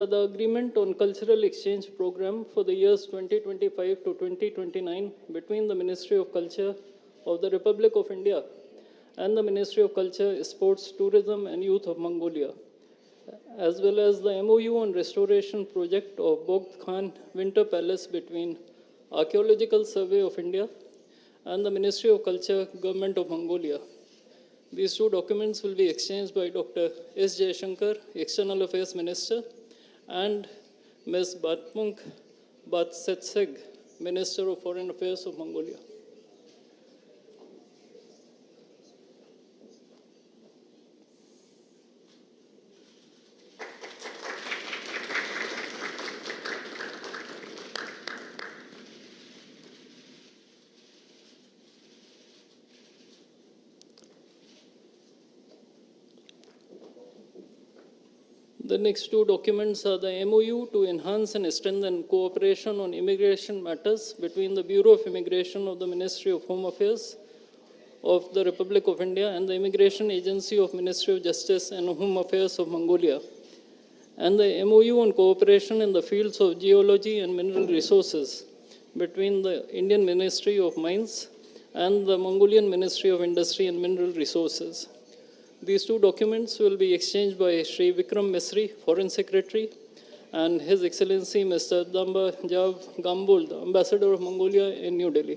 The agreement on cultural exchange program for the years 2025 to 2029 between the Ministry of Culture of the Republic of India and the Ministry of Culture, Sports, Tourism and Youth of Mongolia, as well as the MOU on restoration project of Bogd Khan Winter Palace between Archaeological Survey of India and the Ministry of Culture, Government of Mongolia. These two documents will be exchanged by Dr. S. Jaishankar, External Affairs Minister, and Ms. Batmunk Batsetseg, Minister of Foreign Affairs of Mongolia. The next two documents are the MOU to enhance and strengthen cooperation on immigration matters between the Bureau of Immigration of the Ministry of Home Affairs of the Republic of India and the Immigration Agency of Ministry of Justice and Home Affairs of Mongolia, and the MOU on cooperation in the fields of geology and mineral resources between the Indian Ministry of Mines and the Mongolian Ministry of Industry and Mineral Resources. These two documents will be exchanged by Sri Vikram Misri, Foreign Secretary, and His Excellency Mr. Damba Jav Gambul, the Ambassador of Mongolia in New Delhi.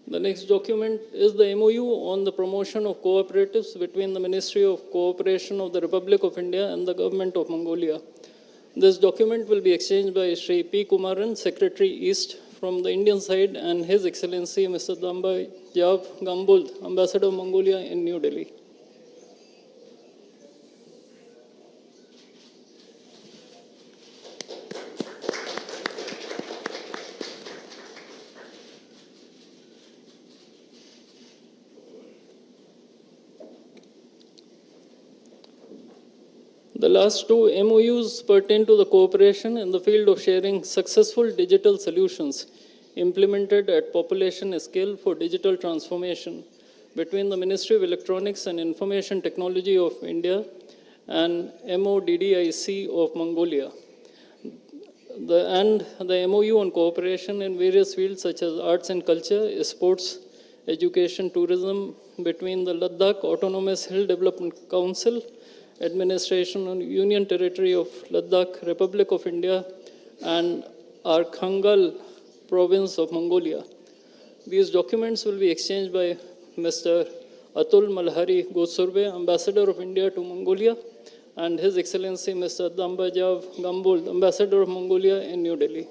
The next document is the MOU on the promotion of cooperatives between the Ministry of Cooperation of the Republic of India and the Government of Mongolia. This document will be exchanged by Sri P. Kumaran, Secretary East from the Indian side, and His Excellency Mr. Damba Jav Gambul, Ambassador of Mongolia in New Delhi. The last two MOUs pertain to the cooperation in the field of sharing successful digital solutions implemented at population scale for digital transformation between the Ministry of Electronics and Information Technology of India and MODDIC of Mongolia. The MOU on cooperation in various fields such as arts and culture, sports, education, tourism between the Ladakh Autonomous Hill Development Council Administration on Union Territory of Ladakh, Republic of India, and Arkhangal Province of Mongolia. These documents will be exchanged by Mr. Atul Malhari Gotsurbe, Ambassador of India to Mongolia, and His Excellency Mr. Dambajav Gambul, Ambassador of Mongolia in New Delhi.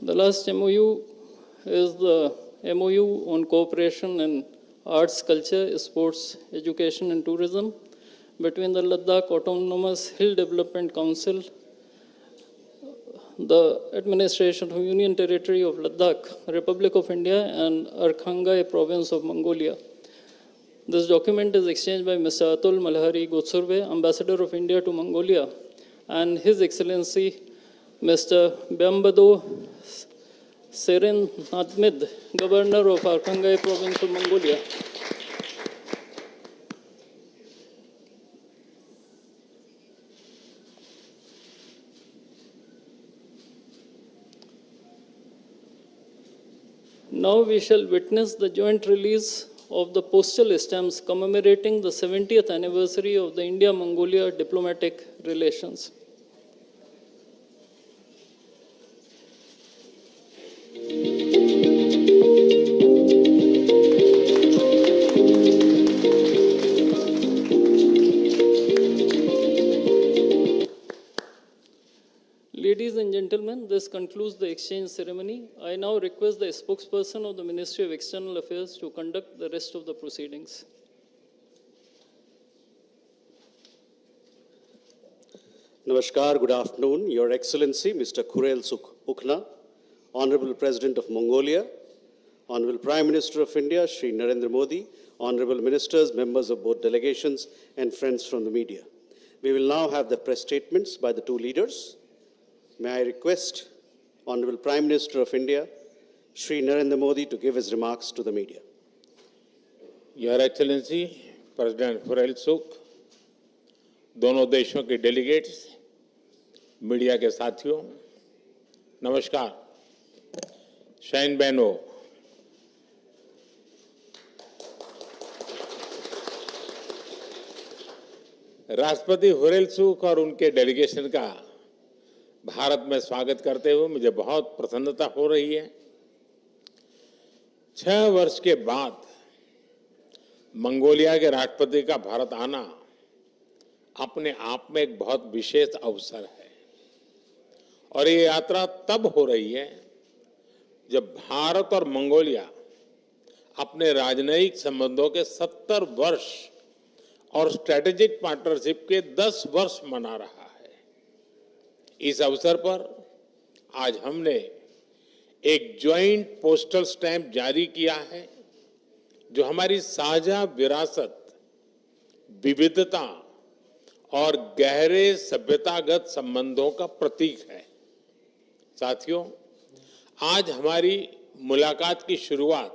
The last MOU is the MOU on cooperation in arts, culture, sports, education, and tourism between the Ladakh Autonomous Hill Development Council, the Administration of Union Territory of Ladakh, Republic of India, and Arkhangal Province of Mongolia. This document is exchanged by Mr. Atul Malhari Gotsurbe, Ambassador of India to Mongolia, and His Excellency Mr. Byambado Seren Nadmid, Governor of Arkhangal Province of Mongolia. Now we shall witness the joint release of the postal stamps commemorating the 70th anniversary of the India-Mongolia diplomatic relations. Ladies and gentlemen, this concludes the exchange ceremony. I now request the spokesperson of the Ministry of External Affairs to conduct the rest of the proceedings. Namaskar, good afternoon. Your Excellency, Mr. Khurel Sukh Ukhna, Honorable President of Mongolia, Honorable Prime Minister of India, Shri Narendra Modi, Honorable Ministers, members of both delegations, and friends from the media. We will now have the press statements by the two leaders. May I request Honorable Prime Minister of India, Shri Narendra Modi, to give his remarks to the media. Your Excellency, President Khurel Sukh, दोनों देशों के delegates, media के साथियों, नमस्कार। शैन बहनों, राष्ट्रपति खुरेल सुख और उनके डेलीगेशन का भारत में स्वागत करते हुए मुझे बहुत प्रसन्नता हो रही है। 6 वर्ष के बाद मंगोलिया के राष्ट्रपति का भारत आना अपने आप में एक बहुत विशेष अवसर है और ये यात्रा तब हो रही है जब भारत और मंगोलिया अपने राजनयिक संबंधों के 70 वर्ष और स्ट्रेटेजिक पार्टनरशिप के 10 वर्ष मना रहा है। इस अवसर पर आज हमने एक ज्वाइंट पोस्टल स्टैंप जारी किया है जो हमारी साझा विरासत, विविधता और गहरे सभ्यतागत संबंधों का प्रतीक है। साथियों, आज हमारी मुलाकात की शुरुआत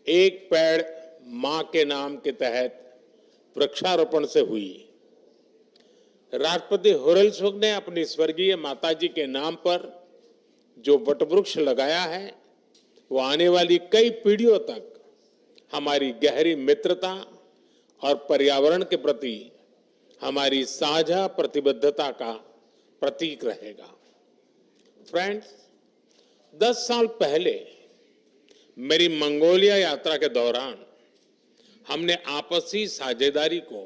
एक पेड़ मां के नाम के तहत वृक्षारोपण से हुई। राष्ट्रपति खुरेल सुख ने अपनी स्वर्गीय माताजी के नाम पर जो वटवृक्ष लगाया है वो आने वाली कई पीढ़ियों तक हमारी गहरी मित्रता और पर्यावरण के प्रति हमारी साझा प्रतिबद्धता का प्रतीक रहेगा। फ्रेंड्स, 10 साल पहले मेरी मंगोलिया यात्रा के दौरान हमने आपसी साझेदारी को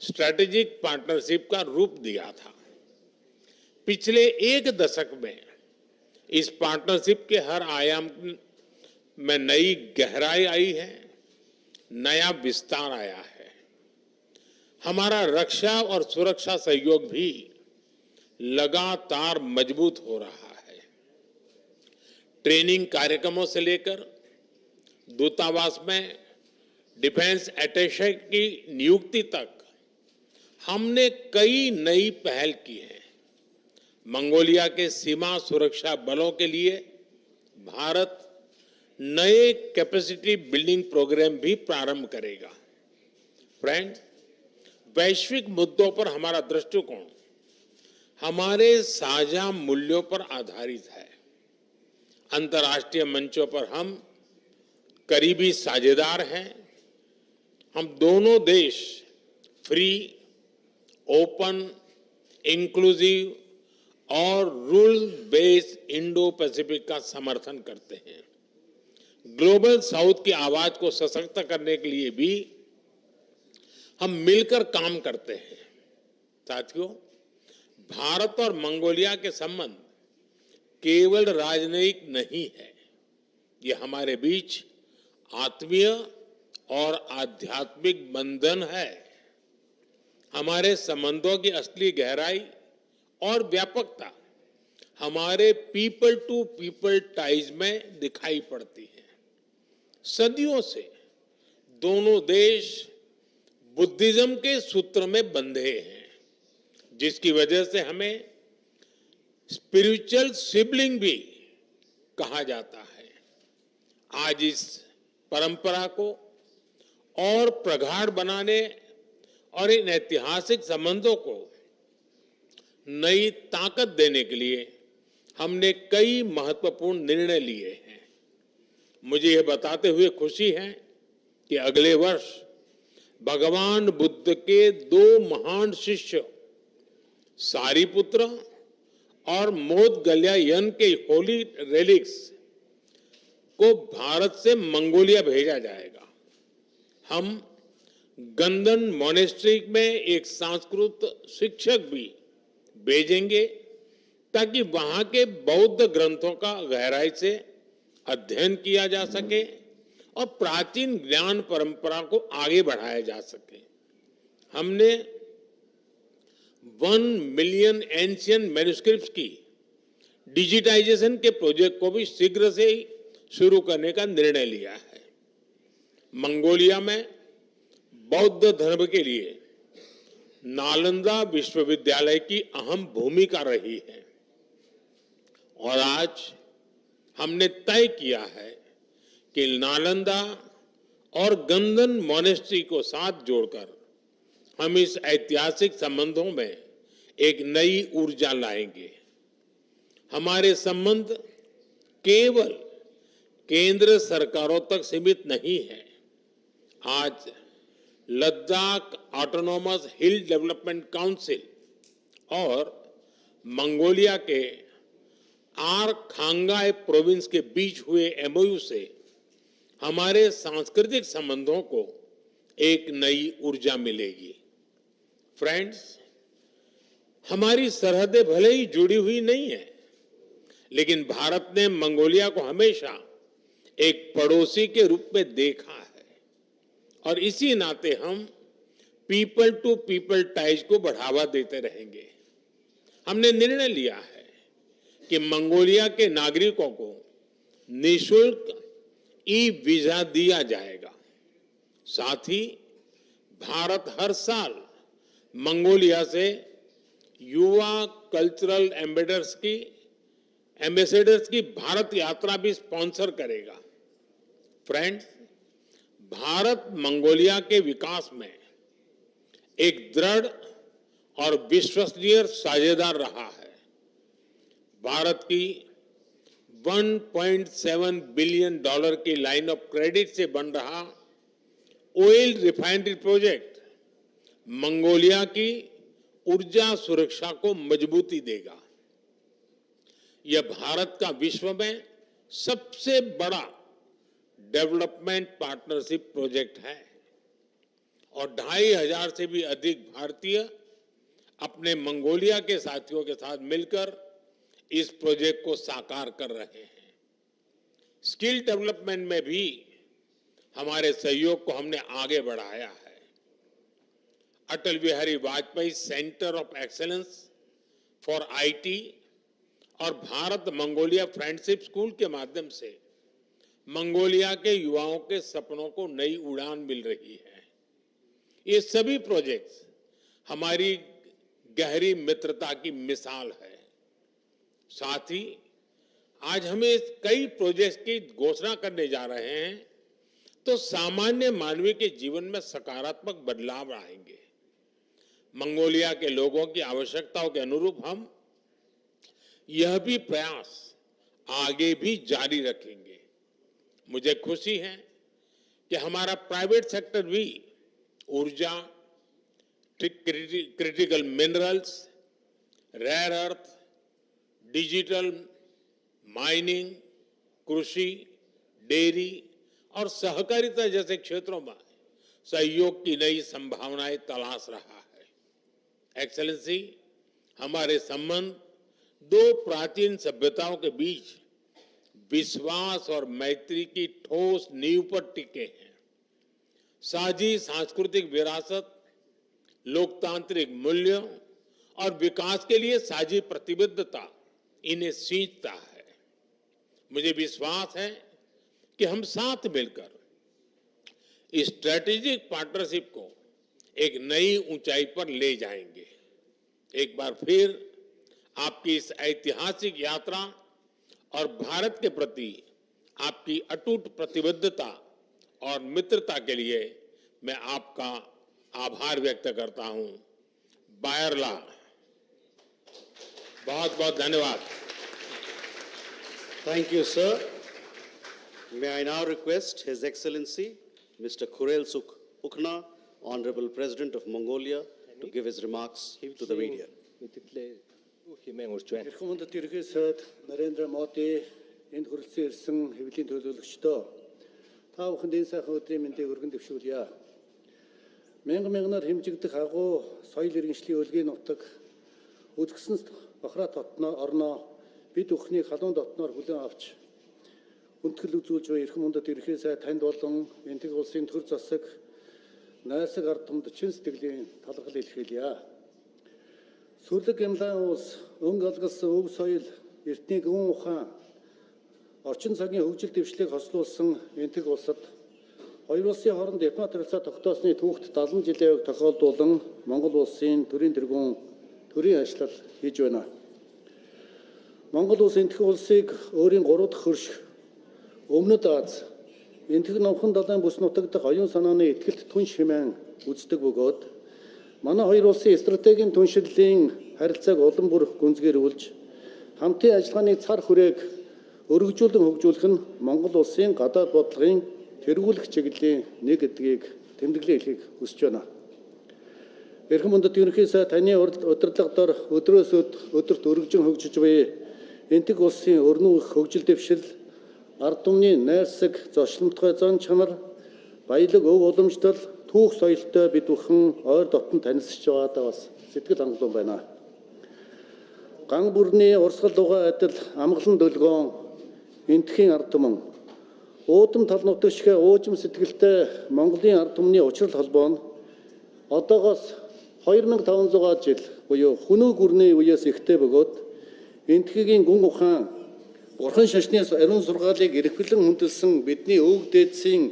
स्ट्रेटेजिक पार्टनरशिप का रूप दिया था। पिछले 1 दशक में इस पार्टनरशिप के हर आयाम में नई गहराई आई है, नया विस्तार आया है। हमारा रक्षा और सुरक्षा सहयोग भी लगातार मजबूत हो रहा है। ट्रेनिंग कार्यक्रमों से लेकर दूतावास में डिफेंस अटैचे की नियुक्ति तक हमने कई नई पहल की है। मंगोलिया के सीमा सुरक्षा बलों के लिए भारत नए कैपेसिटी बिल्डिंग प्रोग्राम भी प्रारंभ करेगा। फ्रेंड्स, वैश्विक मुद्दों पर हमारा दृष्टिकोण हमारे साझा मूल्यों पर आधारित है। अंतर्राष्ट्रीय मंचों पर हम करीबी साझेदार हैं। हम दोनों देश फ्री, ओपन, इंक्लूसिव और रूल बेस्ड इंडो पैसिफिक का समर्थन करते हैं। ग्लोबल साउथ की आवाज को सशक्त करने के लिए भी हम मिलकर काम करते हैं। साथियों, भारत और मंगोलिया के संबंध केवल राजनयिक नहीं है, ये हमारे बीच आत्मीय और आध्यात्मिक बंधन है। हमारे संबंधों की असली गहराई और व्यापकता हमारे पीपल टू पीपल टाइज में दिखाई पड़ती है। सदियों से दोनों देश बुद्धिज्म के सूत्र में बंधे हैं, जिसकी वजह से हमें स्पिरिचुअल सिबलिंग भी कहा जाता है। आज इस परंपरा को और प्रगाढ़ बनाने और इन ऐतिहासिक संबंधों को नई ताकत देने के लिए हमने कई महत्वपूर्ण निर्णय लिए हैं। मुझे यह बताते हुए खुशी है कि अगले वर्ष भगवान बुद्ध के 2 महान शिष्य सारिपुत्र और मोदगल्यायन के होली रेलिक्स को भारत से मंगोलिया भेजा जाएगा। हम गंदन मोनेस्ट्री में एक संस्कृत शिक्षक भी भेजेंगे ताकि वहां के बौद्ध ग्रंथों का गहराई से अध्ययन किया जा सके और प्राचीन ज्ञान परंपरा को आगे बढ़ाया जा सके। हमने 1 मिलियन एंशियंट मैन्युस्क्रिप्ट्स की डिजिटाइजेशन के प्रोजेक्ट को भी शीघ्र से ही शुरू करने का निर्णय लिया है। मंगोलिया में बौद्ध धर्म के लिए नालंदा विश्वविद्यालय की अहम भूमिका रही है और आज हमने तय किया है कि नालंदा और गंदन मॉनेस्ट्री को साथ जोड़कर हम इस ऐतिहासिक संबंधों में एक नई ऊर्जा लाएंगे। हमारे संबंध केवल केंद्र सरकारों तक सीमित नहीं है। आज लद्दाख ऑटोनोमस हिल डेवलपमेंट काउंसिल और मंगोलिया के आरखांगाई प्रोविंस के बीच हुए एमओयू से हमारे सांस्कृतिक संबंधों को एक नई ऊर्जा मिलेगी। फ्रेंड्स, हमारी सरहदें भले ही जुड़ी हुई नहीं है, लेकिन भारत ने मंगोलिया को हमेशा एक पड़ोसी के रूप में देखा है और इसी नाते हम पीपल टू पीपल टाइज को बढ़ावा देते रहेंगे। हमने निर्णय लिया है कि मंगोलिया के नागरिकों को निःशुल्क ई वीजा दिया जाएगा। साथ ही भारत हर साल मंगोलिया से युवा कल्चरल एम्बेसडर्स की भारत यात्रा भी स्पॉन्सर करेगा। फ्रेंड्स, भारत मंगोलिया के विकास में एक दृढ़ और विश्वसनीय साझेदार रहा है। भारत की $1.7 बिलियन की लाइन ऑफ क्रेडिट से बन रहा ऑयल रिफाइनरी प्रोजेक्ट मंगोलिया की ऊर्जा सुरक्षा को मजबूती देगा। यह भारत का विश्व में सबसे बड़ा डेवलपमेंट पार्टनरशिप प्रोजेक्ट है और 2500 से भी अधिक भारतीय अपने मंगोलिया के साथियों के साथ मिलकर इस प्रोजेक्ट को साकार कर रहे हैं। स्किल डेवलपमेंट में भी हमारे सहयोग को हमने आगे बढ़ाया है। Atal Bihari Vajpayee centre of excellence for IT और भारत मंगोलिया फ्रेंडशिप स्कूल के माध्यम से मंगोलिया के युवाओं के सपनों को नई उड़ान मिल रही है। ये सभी प्रोजेक्ट्स हमारी गहरी मित्रता की मिसाल है। साथ ही आज हमें कई प्रोजेक्ट्स की घोषणा करने जा रहे हैं तो सामान्य मानवीय के जीवन में सकारात्मक बदलाव आएंगे। मंगोलिया के लोगों की आवश्यकताओं के अनुरूप हम यह भी प्रयास आगे भी जारी रखेंगे। मुझे खुशी है कि हमारा प्राइवेट सेक्टर भी ऊर्जा, critical minerals, rare earth, digital mining, कृषि, डेयरी और सहकारिता जैसे क्षेत्रों में सहयोग की नई संभावनाएं तलाश रहा है। एक्सेलेंसी, हमारे संबंध दो प्राचीन सभ्यताओं के बीच विश्वास और मैत्री की ठोस नींव पर टिके हैं। साझी सांस्कृतिक विरासत, लोकतांत्रिक मूल्यों और विकास के लिए साझी प्रतिबद्धता इन्हें सींचता है। मुझे विश्वास है कि हम साथ मिलकर इस स्ट्रेटेजिक पार्टनरशिप को एक नई ऊंचाई पर ले जाएंगे। एक बार फिर आपकी इस ऐतिहासिक यात्रा और भारत के प्रति आपकी अटूट प्रतिबद्धता और मित्रता के लिए मैं आपका आभार व्यक्त करता हूं। बायरला, बहुत बहुत धन्यवाद। Thank you, sir. May I now request His Excellency Mr. Khurel Sukh Ukhna, Honorable President of Mongolia, to give his remarks to the media. Эрхэм хүндэт ерөнхий сайд Нарендра Моди энд хүрэлцэн ирсэн хэвлэлийн төлөөлөгчдөө та бүхэнд энэ сайхан өдрийн мэндийг өргөн дэвшүүлье. Мянган-мянганаар хэмжигдэх агуу соёл иргэншлийн өлгийн нутаг үзэгсэн бохраа орноо бид бүхнийг халуун дотноор хүлээн авч хүндэтгэл үзүүлж буй эрхэм хүндэт ерөнхий сайд танд болон энтэг улсын төр засаг найрсаг ард түмэд чин сэтгэлийн талархал илэрхийлье. Сүрлэг Гямлан улс өнгө алгалсан өв соёл, эртний гүн ухаан, орчин цагийн хөгжил дэвшлиг хослуулсан энтэг улсад хоёр улсын хооронд дипломат харилцаа тогтоосны түүхт 70 жилийн өмнө тохиолдуулан Монгол улсын төрийн тэргүүн төрийн ажил хийж байна. Монгол улс энтэг улсыг өөрийн 3 дахь хөрш Өмнөд Аз энтэг номхон далайн бүс нутаг дахь оюун санааны ихтгэлт түнш хэмээн үздэг бөгөөд манай хоёр улсын стратегийн түншлэлийн харилцааг улам бүр гүнзгийрүүлж хамтын ажиллагааны цар хүрээг өргөжүүлэн хөгжүүлэх нь Монгол улсын гадаад бодлогын тэргүүлэх чиглэлийн нэг гэдгийг тэмдэглэн хэлхийг хүсэж байна. Эрхэм үндэт ерөнхий сайд таны удирдлага дор өдрөөс өдөрт өргөжин хөгжиж буй энтэг улсын өрнөх хөгжил дэвшил, ард түмний найрсаг зочломтгой зан чанар, баялаг өв уламжлал, түүх соёлтой бид бүхэн ойр дотн танилцж байгаадаа бас сэтгэл хангалуун байна. Ган бүрний урсгал дугаа адил амгалан дөлгөөн энтхийн ард түмэн уудам тал нутагшгэ уужим сэтгэлтэй Монголын ард түмний учрал холбоо нь одоогоос 2500 жил буюу хүнөө гүрний үеэс ихтэй бөгөөд энтхийн гүн ухаан Бурхан шашны ариун сургаалыг эрхлэн хүндэлсэн бидний өвөг дээдсийн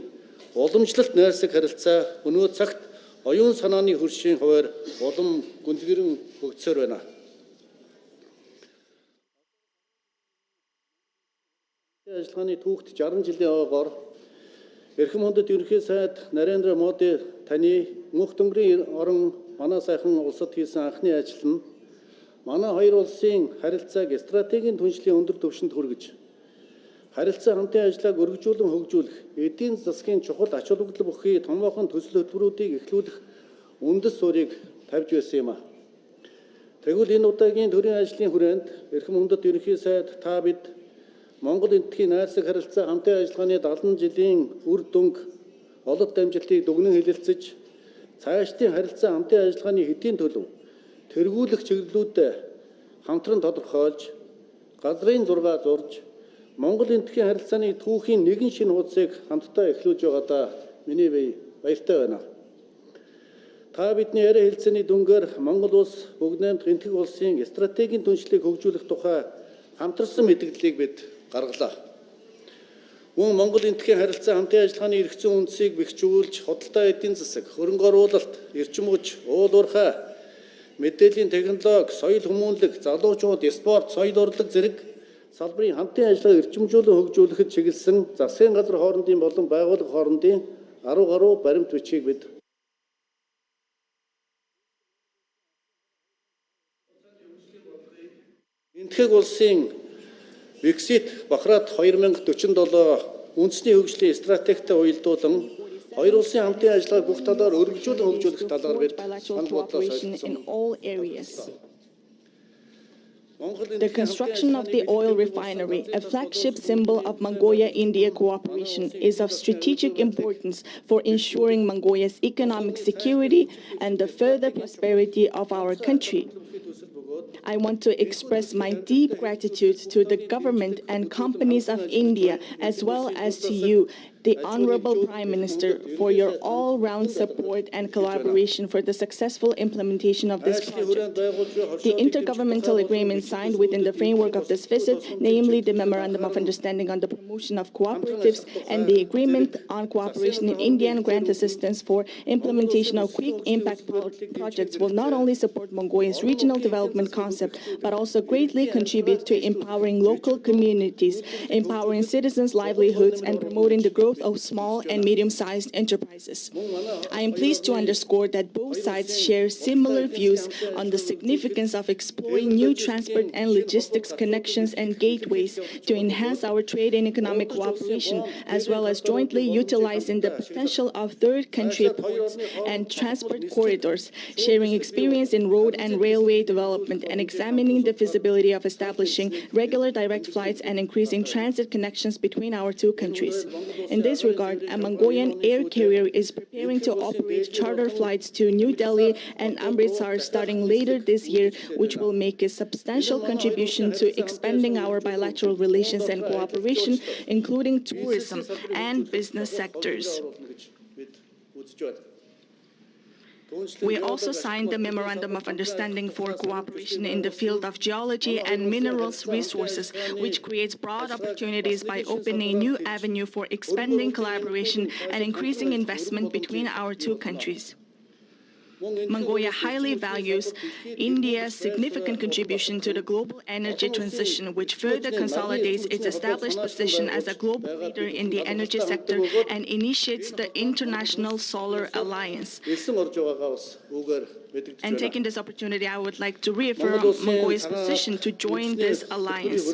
уламжлалт найрсаг харилцаа өнөө цагт оюун санааны хөршийн хуваар улам гүнзгийрэн хөгжсөөр байна. Ажиллагааны түүхт 60 жилийн ойгоор эрхэм үндэт ерөнхий сайд Нарендра Моди таны мөнх дөнгөрийн орон манай сайхан улсад хийсэн анхны ажил нь манай хоёр улсын харилцааг стратегийн түншлийн өндөр түвшинд хүргэж харилцаа хамтын ажиллагааг өргөжүүлэн хөгжүүлэх, эдийн засгийн чухал ач холбогдол бүхий томоохон төсөл хөтөлбөрүүдийг эхлүүлэх үндэс суурийг тавьж байсан юм а. Тэгвэл энэ удаагийн төрийн ажлын хүрээнд эрхэм үндэт ерөнхий сайд та бид Монгол энтхийн найрсаг харилцаа хамтын ажиллагааны 70 жилийн үр дүнг олонт амжилтыг дүгнэн хэлэлцэж цаашдын харилцаа хамтын ажиллагааны хэдийн төлөв тэргүүлэх чиглэлүүдэд хамтран тодорхойлж газрын зураг зурж Монгол энтхийн харилцааны түүхийн нэгэн шинэ хуудсыг хамтдаа эхлүүлж байгаадаа миний бие баяртай байна. Та бидний яриа хэлцээний дүнгээр Монгол улс бүгд найрамдах энтэг улсын стратегийн түншлийг хөгжүүлэх тухай хамтарсан мэдээллийг бид гаргалаа. Мөн Монгол энтхийн харилцаа хамтын ажиллагааны эрх зүйн үндсийг бэхжүүлж, худалдаа эдийн засаг, хөрөнгө оруулалт, эрчим хүч, уул уурхай, мэдээллийн технологи, соёл хүмүүнлэг, залуучууд, спорт, соёл урлаг зэрэг салбарын хамтын ажиллагааг эрчимжүүлэн хөгжүүлэхэд чиглэсэн засгийн газар хоорондын болон байгууллага хоорондын 10 гаруй баримт бичгийг бид энтхэг улсын Brexit Бахрат 2047 үндэсний хөгжлийн стратегтэй уялдуулан хоёр улсын хамтын ажиллагааг бүх талаар өргөжүүлэн хөгжүүлэх талаар бид санал бодлоо солилцсон. The construction of the oil refinery, a flagship symbol of Mongolia-India cooperation, is of strategic importance for ensuring Mongolia's economic security and the further prosperity of our country. I want to express my deep gratitude to the government and companies of India, as well as to you, the Honorable Prime Minister, for your all-round support and collaboration for the successful implementation of this project. The intergovernmental agreement signed within the framework of this visit, namely the Memorandum of Understanding on the Promotion of Cooperatives and the Agreement on Cooperation in India and Grant Assistance for Implementation of Quick Impact Projects, will not only support Mongolia's regional development concept, but also greatly contribute to empowering local communities, empowering citizens' livelihoods, and promoting the growth of small and medium-sized enterprises. I am pleased to underscore that both sides share similar views on the significance of exploring new transport and logistics connections and gateways to enhance our trade and economic cooperation, as well as jointly utilizing the potential of third country ports and transport corridors, sharing experience in road and railway development, and examining the feasibility of establishing regular direct flights and increasing transit connections between our two countries. In this regard, a Mongolian air carrier is preparing to operate charter flights to New Delhi and Amritsar starting later this year, which will make a substantial contribution to expanding our bilateral relations and cooperation, including tourism and business sectors. We also signed the Memorandum of Understanding for Cooperation in the field of geology and minerals resources, which creates broad opportunities by opening a new avenue for expanding collaboration and increasing investment between our two countries. Mongolia highly values India's significant contribution to the global energy transition, which further consolidates its established position as a global leader in the energy sector and initiates the International Solar Alliance. And taking this opportunity, I would like to reaffirm Mongolia's position to join this alliance.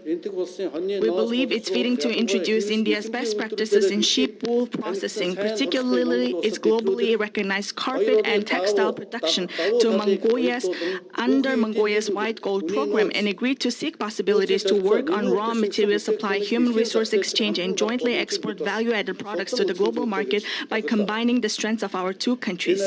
We believe it's fitting to introduce India's best practices in sheep wool processing, particularly its globally recognized carpet and textile production, to Mongolia's under Mongolia's White Gold program, and agreed to seek possibilities to work on raw material supply, human resource exchange, and jointly export value-added products to the global market by combining the strengths of our two countries.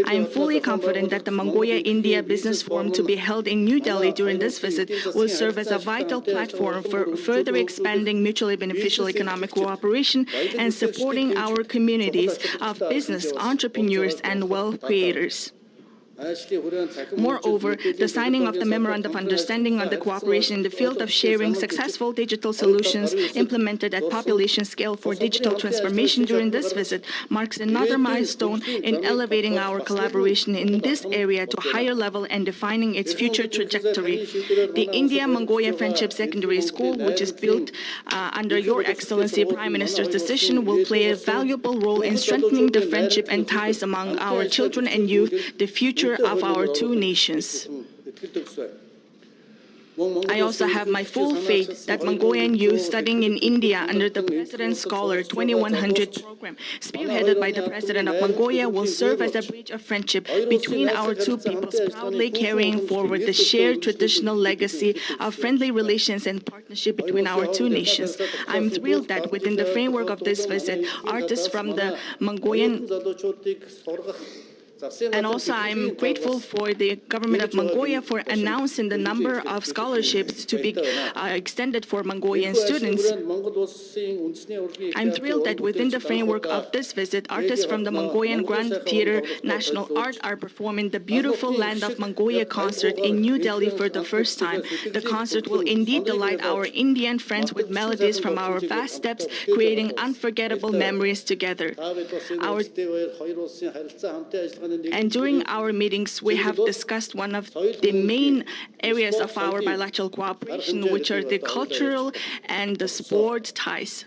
I am fully confident that the Mongolia-India Business Forum to be held in New Delhi during this visit will serve as a vital platform for further expanding mutually beneficial economic cooperation and supporting our communities of business, entrepreneurs, and wealth creators. Moreover, the signing of the Memorandum of Understanding on the cooperation in the field of sharing successful digital solutions implemented at population scale for digital transformation during this visit marks another milestone in elevating our collaboration in this area to a higher level and defining its future trajectory. The India-Mongolia Friendship Secondary School, which is built under Your Excellency Prime Minister's decision, will play a valuable role in strengthening the friendship and ties among our children and youth, the future of our two nations. I also have my full faith that Mongolian youth studying in India under the President's Scholar 2100 program, spearheaded by the President of Mongolia, will serve as a bridge of friendship between our two peoples, proudly carrying forward the shared traditional legacy of friendly relations and partnership between our two nations. I'm thrilled that within the framework of this visit, artists from the Mongolian and also, I'm grateful for the government of Mongolia for announcing the number of scholarships to be extended for Mongolian students. I'm thrilled that within the framework of this visit, artists from the Mongolian Grand Theatre National Art are performing the beautiful Land of Mongolia concert in New Delhi for the first time. The concert will indeed delight our Indian friends with melodies from our vast steppes, creating unforgettable memories together. And during our meetings, we have discussed one of the main areas of our bilateral cooperation, which are the cultural and the sport ties.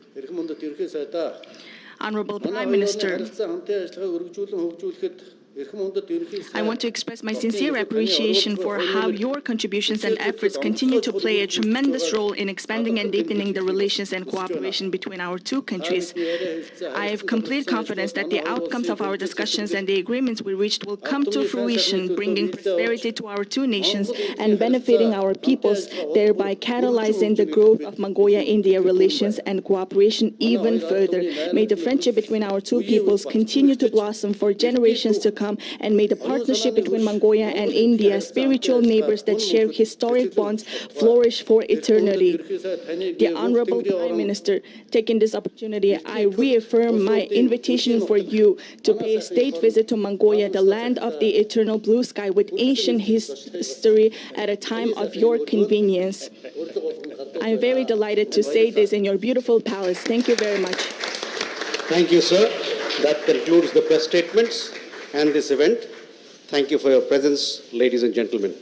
Honorable Prime Minister, I want to express my sincere appreciation for how your contributions and efforts continue to play a tremendous role in expanding and deepening the relations and cooperation between our two countries. I have complete confidence that the outcomes of our discussions and the agreements we reached will come to fruition, bringing prosperity to our two nations and benefiting our peoples, thereby catalyzing the growth of Mongolia-India relations and cooperation even further. May the friendship between our two peoples continue to blossom for generations to come, and may the partnership between Mongolia and India, spiritual neighbors that share historic bonds, flourish for eternity. The Honorable Prime Minister, taking this opportunity, I reaffirm my invitation for you to pay a state visit to Mongolia, the land of the eternal blue sky with ancient history, at a time of your convenience. I am very delighted to say this in your beautiful palace. Thank you very much. Thank you, sir. That concludes the press statements and this event. Thank you for your presence, ladies and gentlemen.